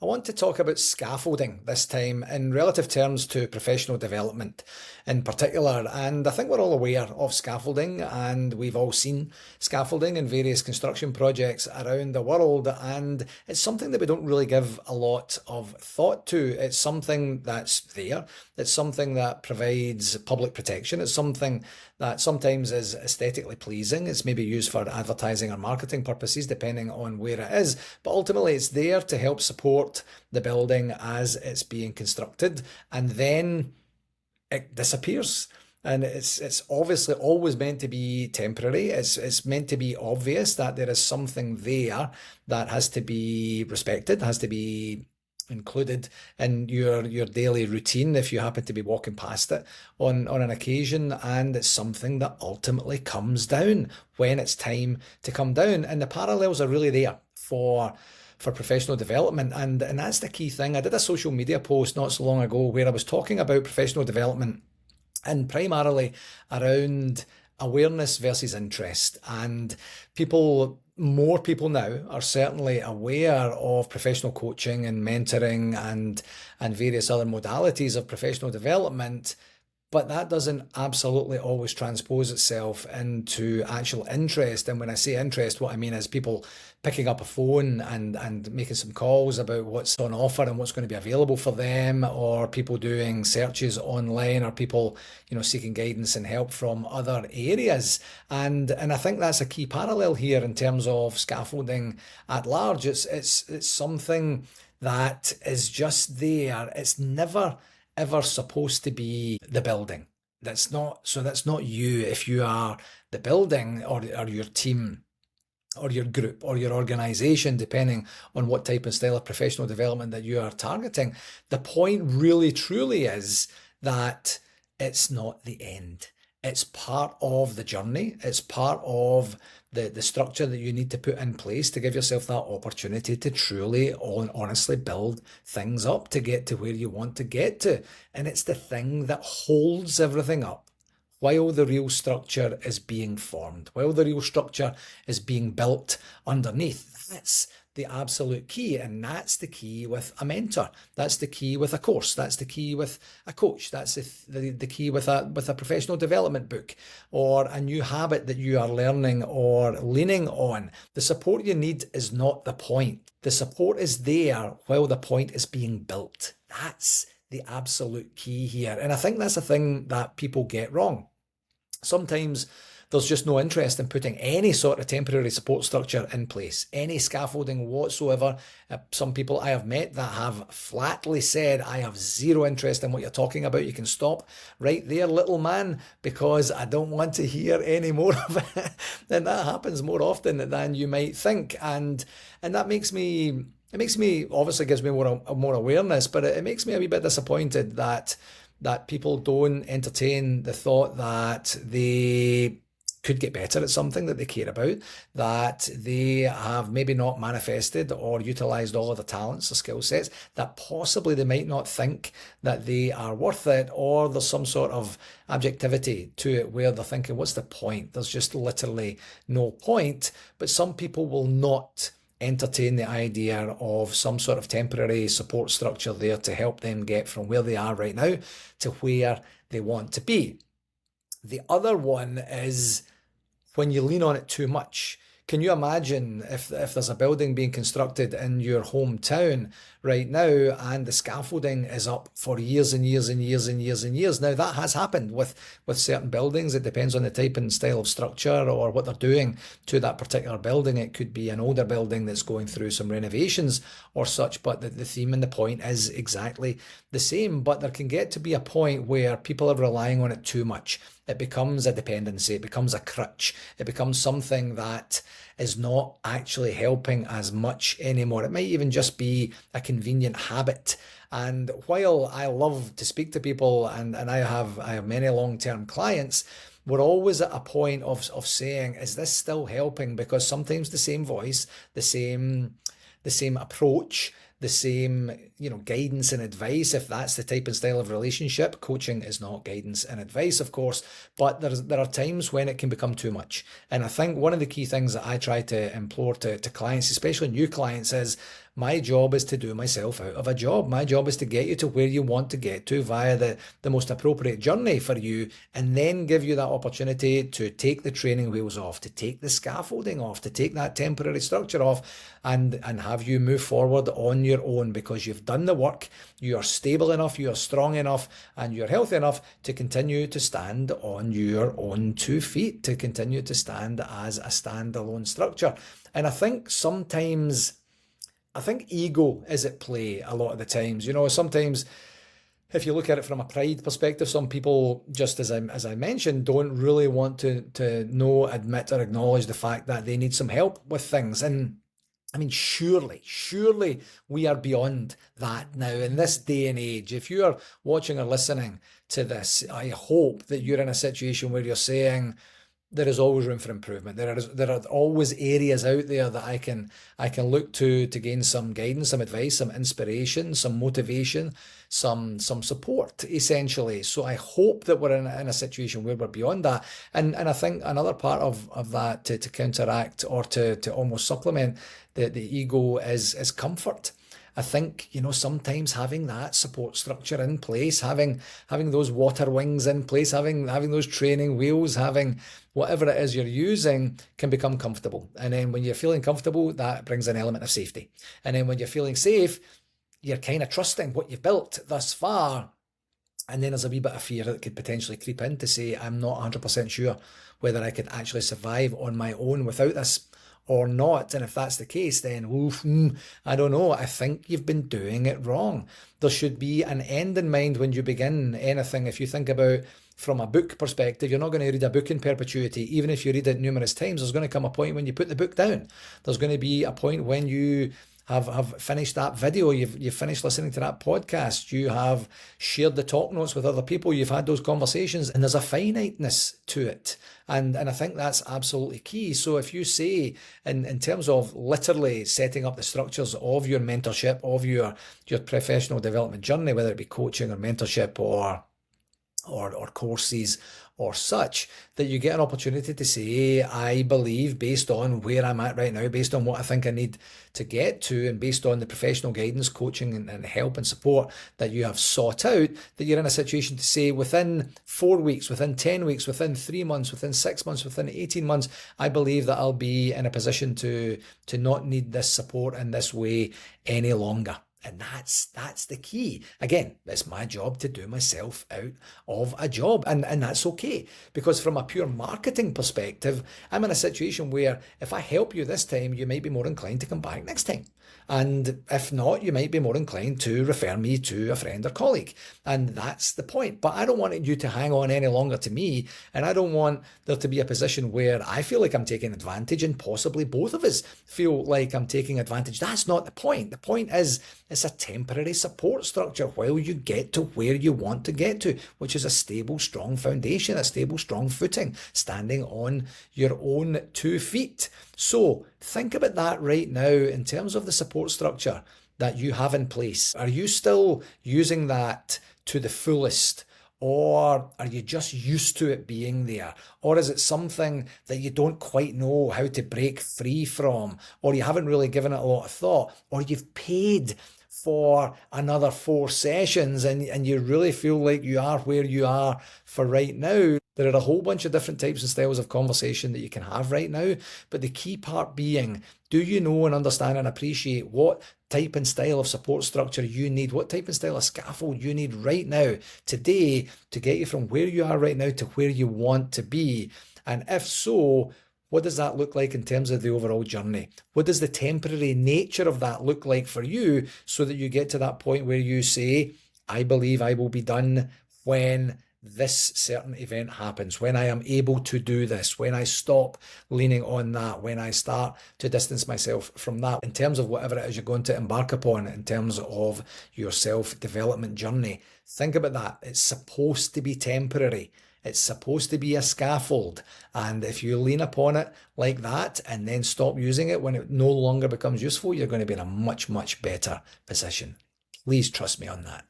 want to talk about scaffolding this time in relative terms to professional development in particular. And I think we're all aware of scaffolding, and we've all seen scaffolding in various construction projects around the world. And it's something that we don't really give a lot of thought to. It's something that's there. It's something that provides public protection. It's something that sometimes is aesthetically pleasing. It's maybe used for advertising or marketing purposes, depending on where it is. But ultimately, it's there to help support the building as it's being constructed, and then it disappears. And it's obviously always meant to be temporary. It's meant to be obvious that there is something there that has to be respected, has to be included in your daily routine if you happen to be walking past it on an occasion, and it's something that ultimately comes down when it's time to come down. And the parallels are really there for professional development, and that's the key thing. I did a social media post not so long ago where I was talking about professional development and primarily around awareness versus interest. And more people now are certainly aware of professional coaching and mentoring and various other modalities of professional development, but that doesn't absolutely always transpose itself into actual interest. And when I say interest, what I mean is people picking up a phone and making some calls about what's on offer and what's going to be available for them, or people doing searches online, or people, seeking guidance and help from other areas. And I think that's a key parallel here in terms of scaffolding at large. It's something that is just there. It's never ever supposed to be the building. That's not you if you are the building or your team or your group or your organization, depending on what type and style of professional development that you are targeting. The point really truly is that it's not the end. It's part of the journey. It's part of the structure that you need to put in place to give yourself that opportunity to truly, honestly build things up to get to where you want to get to. And it's the thing that holds everything up while the real structure is being formed, while the real structure is being built underneath. That's the absolute key, and that's the key with a mentor. That's the key with a course. That's the key with a coach. That's the key with a professional development book or a new habit that you are learning or leaning on. The support you need is not the point. The support is there while the point is being built. That's the absolute key here. And I think that's a thing that people get wrong. Sometimes there's just no interest in putting any sort of temporary support structure in place, any scaffolding whatsoever. Some people I have met that have flatly said, I have zero interest in what you're talking about. You can stop right there, little man, because I don't want to hear any more of it. And that happens more often than you might think. And that makes me, obviously gives me more awareness, but it makes me a wee bit disappointed that people don't entertain the thought that they could get better at something that they care about, that they have maybe not manifested or utilized all of the talents or skill sets, that possibly they might not think that they are worth it, or there's some sort of objectivity to it where they're thinking, what's the point? There's just literally no point. But some people will not entertain the idea of some sort of temporary support structure there to help them get from where they are right now to where they want to be. The other one is when you lean on it too much. Can you imagine if there's a building being constructed in your hometown right now and the scaffolding is up for years and years and years and years and years? Now, that has happened with certain buildings. It depends on the type and style of structure or what they're doing to that particular building. It could be an older building that's going through some renovations or such, but the theme and the point is exactly the same. But there can get to be a point where people are relying on it too much. It becomes a dependency, it becomes a crutch, it becomes something that is not actually helping as much anymore. It might even just be a convenient habit. And while I love to speak to people and I have many long-term clients, we're always at a point of saying, is this still helping? Because sometimes the same voice, the same approach, the same, guidance and advice, if that's the type and style of relationship. Coaching is not guidance and advice, of course, but there are times when it can become too much. And I think one of the key things that I try to implore to clients, especially new clients, is My job is to do myself out of a job. My job is to get you to where you want to get to via the most appropriate journey for you, and then give you that opportunity to take the training wheels off, to take the scaffolding off, to take that temporary structure off, and have you move forward on your own, because you've done the work, you are stable enough, you are strong enough, and you're healthy enough to continue to stand on your own 2 feet, to continue to stand as a standalone structure. And I think sometimes, I think ego is at play a lot of the times. You know, sometimes if you look at it from a pride perspective, some people, just as I mentioned, don't really want to know, admit, or acknowledge the fact that they need some help with things. And I mean, surely we are beyond that now in this day and age. If you are watching or listening to this, I hope that you're in a situation where you're saying, there is always room for improvement. There are always areas out there that I can look to gain some guidance, some advice, some inspiration, some motivation, some support, essentially. So I hope that we're in a situation where we're beyond that. And I think another part of that to counteract or to almost supplement the ego is comfort. I think, you know, sometimes having that support structure in place, having those water wings in place, having those training wheels, having whatever it is you're using can become comfortable. And then when you're feeling comfortable, that brings an element of safety. And then when you're feeling safe, you're kind of trusting what you've built thus far. And then there's a wee bit of fear that could potentially creep in to say, I'm not 100% sure whether I could actually survive on my own without this or not. And if that's the case, then I don't know, I think you've been doing it wrong. There should be an end in mind when you begin anything. If you think about from a book perspective, you're not going to read a book in perpetuity. Even if you read it numerous times, there's going to come a point when you put the book down. There's going to be a point when you have finished that video, you've finished listening to that podcast, you have shared the talk notes with other people, you've had those conversations, and there's a finiteness to it. And I think that's absolutely key. So if you say, in terms of literally setting up the structures of your mentorship, of your professional development journey, whether it be coaching or mentorship or courses or such, that you get an opportunity to say, I believe, based on where I'm at right now, based on what I think I need to get to, and based on the professional guidance, coaching and help and support that you have sought out, that you're in a situation to say, within 4 weeks, within 10 weeks, within 3 months, within 6 months, within 18 months, I believe that I'll be in a position to not need this support in this way any longer. And that's the key. Again, it's my job to do myself out of a job. And that's okay. Because from a pure marketing perspective, I'm in a situation where if I help you this time, you might be more inclined to come back next time. And if not, you might be more inclined to refer me to a friend or colleague. And that's the point. But I don't want you to hang on any longer to me. And I don't want there to be a position where I feel like I'm taking advantage and possibly both of us feel like I'm taking advantage. That's not the point. The point is it's a temporary support structure while you get to where you want to get to, which is a stable, strong foundation, a stable, strong footing, standing on your own 2 feet. So think about that right now in terms of the support structure that you have in place. Are you still using that to the fullest? Or are you just used to it being there? Or is it something that you don't quite know how to break free from? Or you haven't really given it a lot of thought? Or you've paid for another 4 sessions and you really feel like you are where you are for right now? There are a whole bunch of different types and styles of conversation that you can have right now. But the key part being, do you know and understand and appreciate what type and style of support structure you need, what type and style of scaffold you need right now, today, to get you from where you are right now to where you want to be? And if so, what does that look like in terms of the overall journey? What does the temporary nature of that look like for you so that you get to that point where you say, I believe I will be done when this certain event happens, when I am able to do this, when I stop leaning on that, when I start to distance myself from that, in terms of whatever it is you're going to embark upon in terms of your self-development journey. Think about that. It's supposed to be temporary. It's supposed to be a scaffold. And if you lean upon it like that and then stop using it when it no longer becomes useful, you're going to be in a much, much better position. Please trust me on that.